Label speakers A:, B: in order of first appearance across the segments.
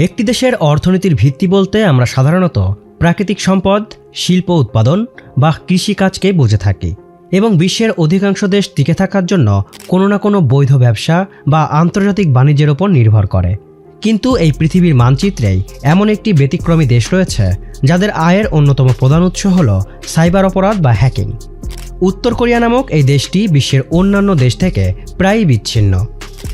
A: একটি দেশের অর্থনীতির ভিত্তি বলতে আমরা সাধারণত প্রাকৃতিক সম্পদ, শিল্প উৎপাদন বা কৃষিকাজকে বুঝে থাকি এবং বিশ্বের অধিকাংশ দেশ টিকে থাকার জন্য কোনো না কোনো বৈধ ব্যবসা বা আন্তর্জাতিক বাণিজ্যের ওপর নির্ভর করে। কিন্তু এই পৃথিবীর মানচিত্রেই এমন একটি ব্যতিক্রমী দেশ রয়েছে যাদের আয়ের অন্যতম প্রধান উৎস হল সাইবার অপরাধ বা হ্যাকিং। উত্তর কোরিয়া নামক এই দেশটি বিশ্বের অন্যান্য দেশ থেকে প্রায়ই বিচ্ছিন্ন।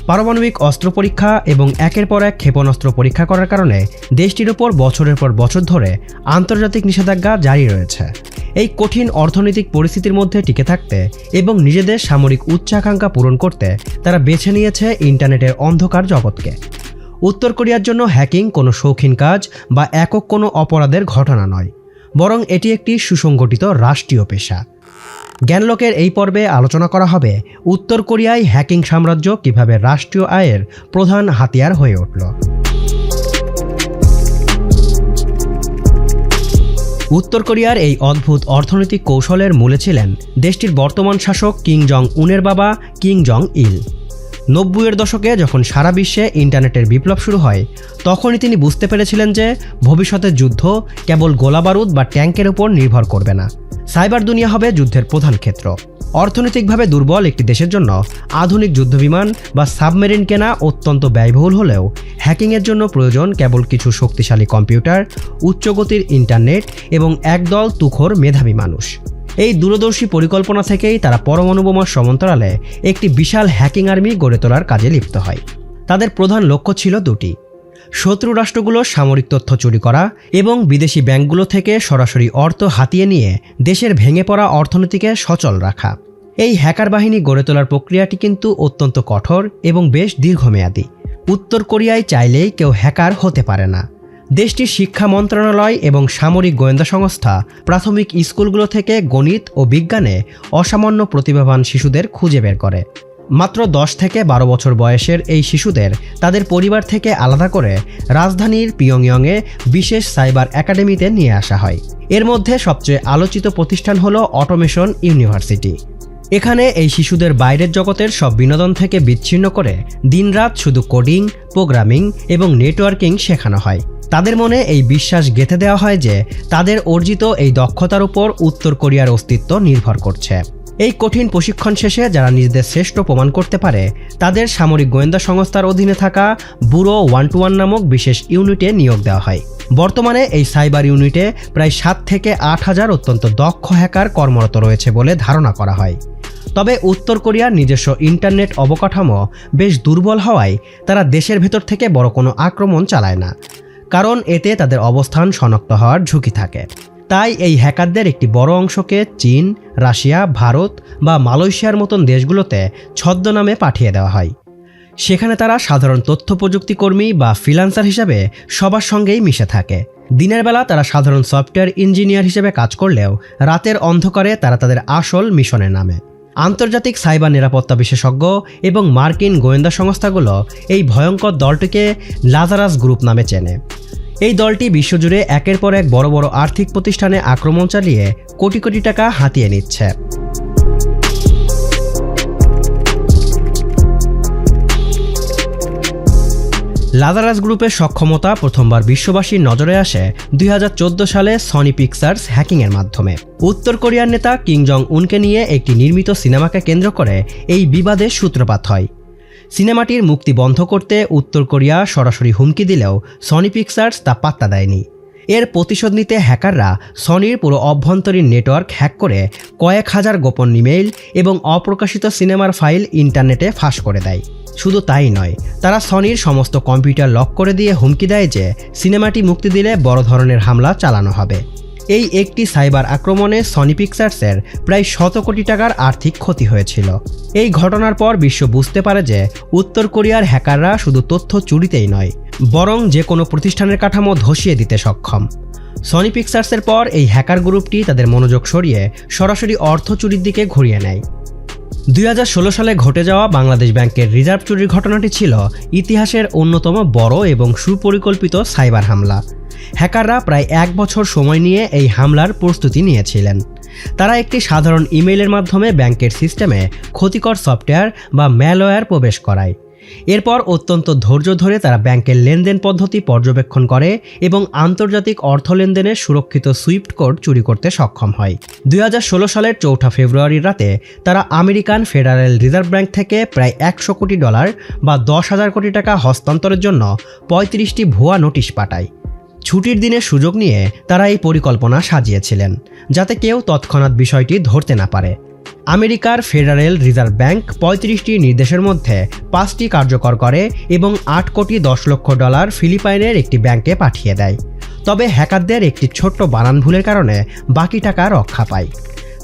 A: পারমাণবিক অস্ত্র পরীক্ষা এবং একের পর এক ক্ষেপণাস্ত্র পরীক্ষা করার কারণে দেশটির ওপর বছরের পর বছর ধরে আন্তর্জাতিক নিষেধাজ্ঞা জারি রয়েছে। এই কঠিন অর্থনৈতিক পরিস্থিতির মধ্যে টিকে থাকতে এবং নিজেদের সামরিক উচ্চাকাঙ্ক্ষা পূরণ করতে তারা বেছে নিয়েছে ইন্টারনেটের অন্ধকার জগৎকে। উত্তর কোরিয়ার জন্য হ্যাকিং কোনো শৌখিন কাজ বা একক কোনো অপরাধের ঘটনা নয়, বরং এটি একটি সুসংগঠিত রাষ্ট্রীয় পেশা। জ্ঞানলোকের এই পর্বে আলোচনা করা হবে উত্তর কোরিয়ায় হ্যাকিং সাম্রাজ্য কিভাবে রাষ্ট্রীয় আয়ের প্রধান হাতিয়ার হয়ে উঠল। উত্তর কোরিয়ার এই অদ্ভুত অর্থনৈতিক কৌশলের মূলে ছিলেন দেশটির বর্তমান শাসক কিং জং উনের বাবা কিং জং ইল। 90-এর দশকে যখন সারা বিশ্বে ইন্টারনেটের বিপ্লব শুরু হয়, তখনই তিনি বুঝতে পেরেছিলেন যে ভবিষ্যতের যুদ্ধ কেবল গোলাবারুদ বা ট্যাঙ্কের উপর নির্ভর করবে না, সাইবার দুনিয়া হবে যুদ্ধের প্রধান ক্ষেত্র। অর্থনৈতিকভাবে দুর্বল একটি দেশের জন্য আধুনিক যুদ্ধবিমান বা সাবমেরিন কেনা অত্যন্ত ব্যয়বহুল হলেও হ্যাকিংয়ের জন্য প্রয়োজন কেবল কিছু শক্তিশালী কম্পিউটার, উচ্চগতির ইন্টারনেট এবং একদল তুখোর মেধাবী মানুষ। এই দূরদর্শী পরিকল্পনা থেকেই তারা পরমাণু বোমার সমান্তরালে একটি বিশাল হ্যাকিং আর্মি গড়ে তোলার কাজে লিপ্ত হয়। তাদের প্রধান লক্ষ্য ছিল দুটি: শত্রু রাষ্ট্রগুলোর সামরিক তথ্য চুরি করা এবং বিদেশি ব্যাংকগুলো থেকে সরাসরি অর্থ হাতিয়ে নিয়ে দেশের ভেঙে পড়া অর্থনীতিকে সচল রাখা। এই হ্যাকার বাহিনী গড়ে তোলার প্রক্রিয়াটি কিন্তু অত্যন্ত কঠোর এবং বেশ দীর্ঘমেয়াদী। উত্তর কোরিয়ায় চাইলেই কেউ হ্যাকার হতে পারে না। দেশটির শিক্ষা মন্ত্রণালয় এবং সামরিক গোয়েন্দা সংস্থা প্রাথমিক স্কুলগুলো থেকে গণিত ও বিজ্ঞানে অসামান্য প্রতিভাবান শিশুদের খুঁজে বের করে। মাত্র 10 থেকে 12 বছর বয়সের এই শিশুদের তাদের পরিবার থেকে আলাদা করে রাজধানীর পিয়ংইয়ংয়ে বিশেষ সাইবার একাডেমিতে নিয়ে আসা হয়। এর মধ্যে সবচেয়ে আলোচিত প্রতিষ্ঠান হলো অটোমেশন ইউনিভার্সিটি। এখানে এই শিশুদের বাইরের জগতের সব বিনোদন থেকে বিচ্ছিন্ন করে দিনরাত শুধু কোডিং, প্রোগ্রামিং এবং নেটওয়ার্কিং শেখানো হয়। তাদের মনে এই বিশ্বাস গেঁথে দেওয়া হয় যে তাদের অর্জিত এই দক্ষতার উপর উত্তর কোরিয়ার অস্তিত্ব নির্ভর করছে। এই কঠিন প্রশিক্ষণ শেষে যারা নিজেদের শ্রেষ্ঠ প্রমাণ করতে পারে, তাদের সামরিক গোয়েন্দা সংস্থার অধীনে থাকা ব্যুরো 121 নামক বিশেষ ইউনিটে নিয়োগ দেওয়া হয়। বর্তমানে এই সাইবার ইউনিটে প্রায় 7 থেকে 8 হাজার অত্যন্ত দক্ষ হ্যাকার কর্মরত রয়েছে বলে ধারণা করা হয়। তবে উত্তর কোরিয়ার নিজস্ব ইন্টারনেট অবকাঠামো বেশ দুর্বল হওয়ায় তারা দেশের ভেতর থেকে বড় কোনো আক্রমণ চালায় না, কারণ এতে তাদের অবস্থান শনাক্ত হওয়ার ঝুঁকি থাকে। তাই এই হ্যাকারদের একটি বড় অংশকে চীন, রাশিয়া, ভারত বা মালয়েশিয়ার মতন দেশগুলোতে ছদ্মনামে পাঠিয়ে দেওয়া হয়। সেখানে তারা সাধারণ তথ্য প্রযুক্তি কর্মী বা ফ্রিল্যান্সার হিসেবে সবার সঙ্গেই মিশে থাকে। দিনের বেলা তারা সাধারণ সফটওয়্যার ইঞ্জিনিয়ার হিসেবে কাজ করলেও রাতের অন্ধকারে তারা তাদের আসল মিশনে নামে। আন্তর্জাতিক সাইবার নিরাপত্তা বিশেষজ্ঞ এবং মার্কিন গোয়েন্দা সংস্থাগুলো এই ভয়ঙ্কর দলটিকে লাজারাস গ্রুপ নামে চেনে। এই দলটি বিশ্বজুড়ে একের পর এক বড় বড় আর্থিক প্রতিষ্ঠানে আক্রমণ চালিয়ে কোটি কোটি টাকা হাতিয়ে নিচ্ছে। লাজারাস গ্রুপের সক্ষমতা প্রথমবার বিশ্ববাসীর নজরে আসে 2014 সালে সনি পিকচার্স হ্যাকিংয়ের মাধ্যমে। উত্তর কোরিয়ার নেতা কিং জং উনকে নিয়ে একটি নির্মিত সিনেমাকে কেন্দ্র করে এই বিবাদের সূত্রপাত হয়। সিনেমাটির মুক্তি বন্ধ করতে উত্তর কোরিয়া সরাসরি হুমকি দিলেও সনি পিকচার্স তা পাত্তা দেয়নি। এর প্রতিশোধ নিতে হ্যাকাররা সনির পুরো অভ্যন্তরীণ নেটওয়ার্ক হ্যাক করে কয়েক হাজার গোপন ইমেইল এবং অপ্রকাশিত সিনেমার ফাইল ইন্টারনেটে ফাঁস করে দেয়। শুধু তাই নয়, তারা সনির সমস্ত কম্পিউটার লক করে দিয়ে হুমকি দেয় যে সিনেমাটি মুক্তি দিলে বড় ধরনের হামলা চালানো হবে। এই একটি সাইবার আক্রমণে সনি পিকচার্সের প্রায় 100 কোটি টাকার আর্থিক ক্ষতি হয়েছিল। এই ঘটনার পর বিশ্ব বুঝতে পারে যে উত্তর কোরিয়ার হ্যাকাররা শুধু তথ্য চুরিতেই নয়, বরং যে কোনো প্রতিষ্ঠানের কাঠামো ধসিয়ে দিতে সক্ষম। সনি পিকচার্সের পর এই হ্যাকার গ্রুপটি তাদের মনোযোগ সরিয়ে সরাসরি অর্থ চুরির দিকে ঘুরিয়ে নেয়। 2016 সালে ঘটে যাওয়া বাংলাদেশ ব্যাংকের রিজার্ভ চুরির ঘটনাটি ছিল ইতিহাসের অন্যতম বড় এবং সুপরিকল্পিত সাইবার হামলা। হ্যাকাররা প্রায় 1 বছর সময় নিয়ে এই হামলার প্রস্তুতি নিয়েছিলেন। তারা একটি সাধারণ ইমেইলের মাধ্যমে ব্যাংকের সিস্টেমে ক্ষতিকর সফটওয়্যার বা ম্যালওয়্যার প্রবেশ করায় এরপর অত্যন্ত ধৈর্য ধরে তারা ব্যাংকের লেনদেন পদ্ধতি পর্যবেক্ষণ করে এবং আন্তর্জাতিক অর্থ লেনদেনের সুরক্ষিত সুইফট কোড চুরি করতে সক্ষম হয়। 2016 সালের 4 ফেব্রুয়ারির রাতে তারা আমেরিকান ফেডারেল রিজার্ভ ব্যাংক থেকে প্রায় $100 কোটি বা 10,000 কোটি টাকা হস্তান্তরের জন্য 35টি ভুয়া নোটিশ পাঠায়। ছুটির দিনের সুযোগ নিয়ে তারা এই পরিকল্পনা সাজিয়েছিলেন, যাতে কেউ তৎক্ষণাৎ বিষয়টি ধরতে না পারে। আমেরিকার ফেডারেল রিজার্ভ ব্যাংক 35টি নির্দেশের মধ্যে 5টি কার্যকর করে এবং $8 কোটি 10 লক্ষ ফিলিপাইনের একটি ব্যাংকে পাঠিয়ে দেয়। তবে হ্যাকারদের একটি ছোট্ট বানান ভুলের কারণে বাকি টাকা রক্ষা পায়।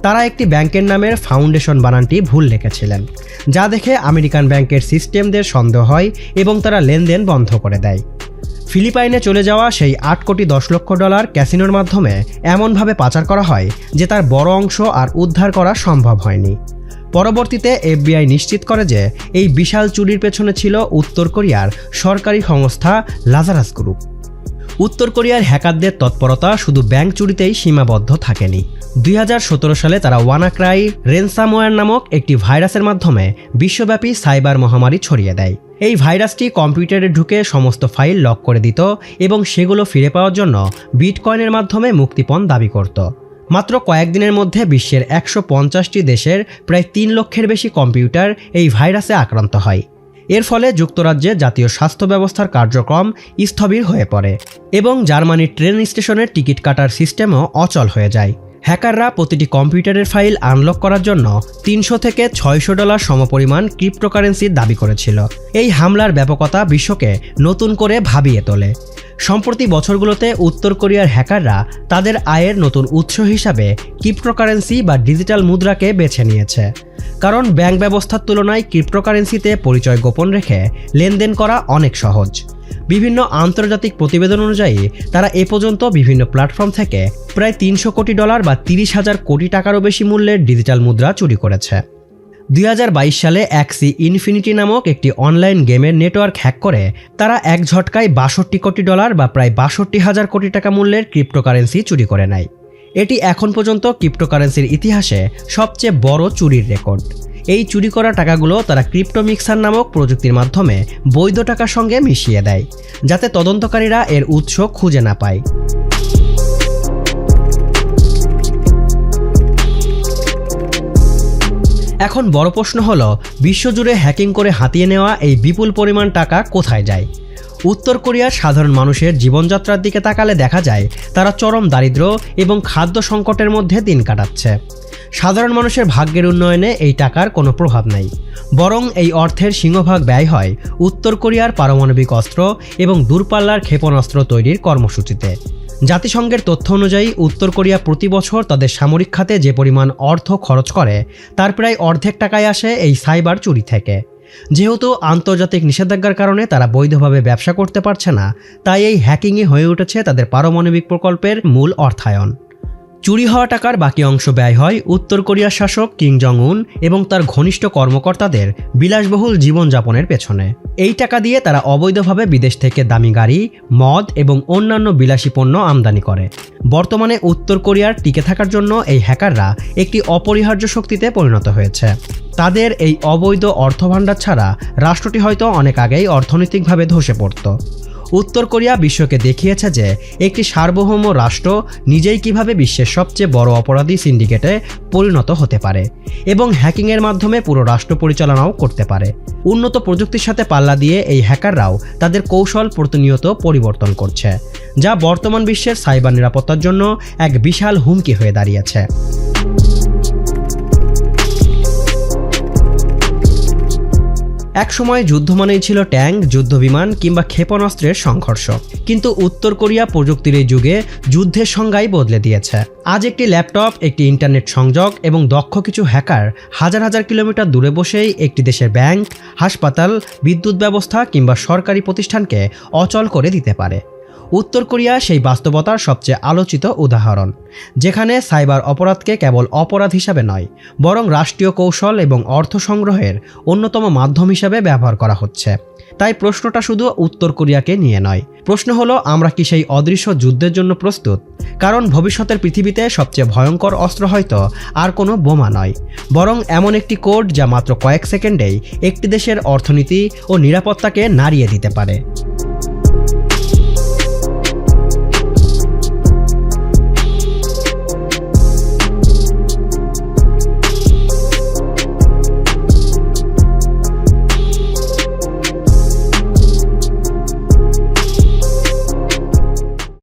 A: তারা একটি ব্যাংকের নামের ফাউন্ডেশন বানানটি ভুল লিখেছিলেন, যা দেখে আমেরিকান ব্যাংকের সিস্টেমদের সন্দেহ হয় এবং তারা লেনদেন বন্ধ করে দেয়। ফিলিপাইনে চলে যাওয়া সেই $8 কোটি 10 লক্ষ ক্যাসিনোর মাধ্যমে এমনভাবে পাচার করা হয় যে তার বড় অংশ আর উদ্ধার করা সম্ভব হয়নি। পরবর্তীতে FBI নিশ্চিত করে যে এই বিশাল চুরির পেছনে ছিল উত্তর কোরিয়ার সরকারি সংস্থা লাজারাস গ্রুপ। উত্তর কোরিয়ার হ্যাকারদের তৎপরতা শুধু ব্যাংক চুরিতেই সীমাবদ্ধ থাকেনি। 2017 সালে তারা ওয়ানাক্রাই রেনসামওয়্যার নামক একটি ভাইরাসের মাধ্যমে বিশ্বব্যাপী সাইবার মহামারী ছড়িয়ে দেয়। এই ভাইরাসটি কম্পিউটারে ঢুকে সমস্ত ফাইল লক করে দিত এবং সেগুলো ফিরে পাওয়ার জন্য বিটকয়েনের মাধ্যমে মুক্তিপণ দাবি করত। মাত্র কয়েকদিনের মধ্যে বিশ্বের 150টি দেশের প্রায় 3 লক্ষের বেশি কম্পিউটার এই ভাইরাসে আক্রান্ত হয়। এর ফলে যুক্তরাজ্যে জাতীয় স্বাস্থ্য ব্যবস্থার কার্যক্রম স্থবির হয়ে পড়ে এবং জার্মানির ট্রেন স্টেশনের টিকিট কাটার সিস্টেমও অচল হয়ে যায়। হ্যাকাররা প্রতিটি কম্পিউটারের ফাইল আনলক করার জন্য $300 থেকে $600 সমপরিমাণ ক্রিপ্টোকারেন্সির দাবি করেছিল। এই হামলার ব্যাপকতা বিশ্বকে নতুন করে ভাবিয়ে তোলে। সম্প্রতি বছরগুলোতে উত্তর কোরিয়ার হ্যাকাররা তাদের আয়ের নতুন উৎস হিসাবে ক্রিপ্টোকারেন্সি বা ডিজিটাল মুদ্রাকে বেছে নিয়েছে, কারণ ব্যাংক ব্যবস্থার তুলনায় ক্রিপ্টোকারেন্সিতে পরিচয় গোপন রেখে লেনদেন করা অনেক সহজ। বিভিন্ন আন্তর্জাতিক প্রতিবেদন অনুযায়ী তারা এ পর্যন্ত বিভিন্ন প্ল্যাটফর্ম থেকে প্রায় $300 কোটি বা 30,000 কোটি টাকারও বেশি মূল্যের ডিজিটাল মুদ্রা চুরি করেছে। 2022 সালে অ্যাক্সি ইনফিনিটি নামক একটি অনলাইন গেমের নেটওয়ার্ক হ্যাক করে তারা এক ঝটকায় $62 কোটি বা প্রায় 62,000 কোটি টাকা মূল্যের ক্রিপ্টোকারেন্সি চুরি করে নেয়। এটি এখন পর্যন্ত ক্রিপ্টোকারেন্সির ইতিহাসে সবচেয়ে বড় চুরির রেকর্ড। এই চুরি করা টাকাগুলো তারা ক্রিপ্টো মিক্সার নামক প্রযুক্তির মাধ্যমে বৈধ টাকার সঙ্গে মিশিয়ে দেয়, যাতে তদন্তকারীরা এর উৎস খুঁজে না পায়। এখন বড় প্রশ্ন হলো, বিশ্বজুড়ে হ্যাকিং করে হাতিয়ে নেওয়া এই বিপুল পরিমাণ টাকা কোথায় যায়? উত্তর কোরিয়ার সাধারণ মানুষের জীবনযাত্রার দিকে তাকালে দেখা যায় তারা চরম দারিদ্র্য এবং খাদ্য সংকটের মধ্যে দিন কাটাচ্ছে। সাধারণ মানুষের ভাগ্যের উন্নয়নে এই টাকার কোনো প্রভাব নেই, বরং এই অর্থের সিংহভাগ ব্যয় হয় উত্তর কোরিয়ার পারমাণবিক অস্ত্র এবং দূরপাল্লার ক্ষেপণাস্ত্র তৈরির কর্মসূচিতে। জাতিসংঘের তথ্য অনুযায়ী উত্তর কোরিয়া প্রতি বছর তাদের সামরিক খাতে যে পরিমাণ অর্থ খরচ করে তার প্রায় অর্ধেক টাকায় আসে এই সাইবার চুরি থেকে। যেহেতু আন্তর্জাতিক নিষেধাজ্ঞার কারণে তারা বৈধভাবে ব্যবসা করতে পারছে না, তাই এই হ্যাকিংই হয়ে উঠেছে তাদের পারমাণবিক প্রকল্পের মূল অর্থায়ন। চুরি হওয়া টাকার বাকি অংশ ব্যয় হয় উত্তর কোরিয়ার শাসক কিং জং উন এবং তার ঘনিষ্ঠ কর্মকর্তাদের বিলাসবহুল জীবনযাপনের পেছনে। এই টাকা দিয়ে তারা অবৈধভাবে বিদেশ থেকে দামি গাড়ি, মদ এবং অন্যান্য বিলাসী পণ্য আমদানি করে। বর্তমানে উত্তর কোরিয়ার টিকে থাকার জন্য এই হ্যাকাররা একটি অপরিহার্য শক্তিতে পরিণত হয়েছে। তাদের এই অবৈধ অর্থভাণ্ডার ছাড়া রাষ্ট্রটি হয়তো অনেক আগেই অর্থনৈতিকভাবে ধসে পড়ত। উত্তর কোরিয়া বিশ্বকে দেখিয়েছে যে একটি সার্বভৌম রাষ্ট্র নিজেই কিভাবে বিশ্বের সবচেয়ে বড় অপরাধী সিন্ডিকেটে পরিণত হতে পারে এবং হ্যাকিংয়ের মাধ্যমে পুরো রাষ্ট্র পরিচালনাও করতে পারে। উন্নত প্রযুক্তির সাথে পাল্লা দিয়ে এই হ্যাকাররাও তাদের কৌশল প্রতিনিয়ত পরিবর্তন করছে, যা বর্তমান বিশ্বের সাইবার নিরাপত্তার জন্য এক বিশাল হুমকি হয়ে দাঁড়িয়েছে। একসময় যুদ্ধ মানেই ছিল ট্যাঙ্ক, যুদ্ধবিমান কিংবা ক্ষেপণাস্ত্রের সংঘর্ষ, কিন্তু উত্তর কোরিয়া প্রযুক্তির এই যুগে যুদ্ধের সংজ্ঞাই বদলে দিয়েছে। আজ একটি ল্যাপটপ, একটি ইন্টারনেট সংযোগ এবং দক্ষ কিছু হ্যাকার হাজার হাজার কিলোমিটার দূরে বসেই একটি দেশের ব্যাংক, হাসপাতাল, বিদ্যুৎ ব্যবস্থা কিংবা সরকারি প্রতিষ্ঠানকে অচল করে দিতে পারে। উত্তর কোরিয়া সেই বাস্তবতার সবচেয়ে আলোচিত উদাহরণ, যেখানে সাইবার অপরাধকে কেবল অপরাধ হিসাবে নয়, বরং রাষ্ট্রীয় কৌশল এবং অর্থ সংগ্রহের অন্যতম মাধ্যম হিসাবে ব্যবহার করা হচ্ছে। তাই প্রশ্নটা শুধু উত্তর কোরিয়াকে নিয়ে নয়, প্রশ্ন হলো আমরা কি সেই অদৃশ্য যুদ্ধের জন্য প্রস্তুত? কারণ ভবিষ্যতের পৃথিবীতে সবচেয়ে ভয়ঙ্কর অস্ত্র হয়তো আর কোনো বোমা নয়, বরং এমন একটি কোড যা মাত্র কয়েক সেকেন্ডেই একটি দেশের অর্থনীতি ও নিরাপত্তাকে নাড়িয়ে দিতে পারে।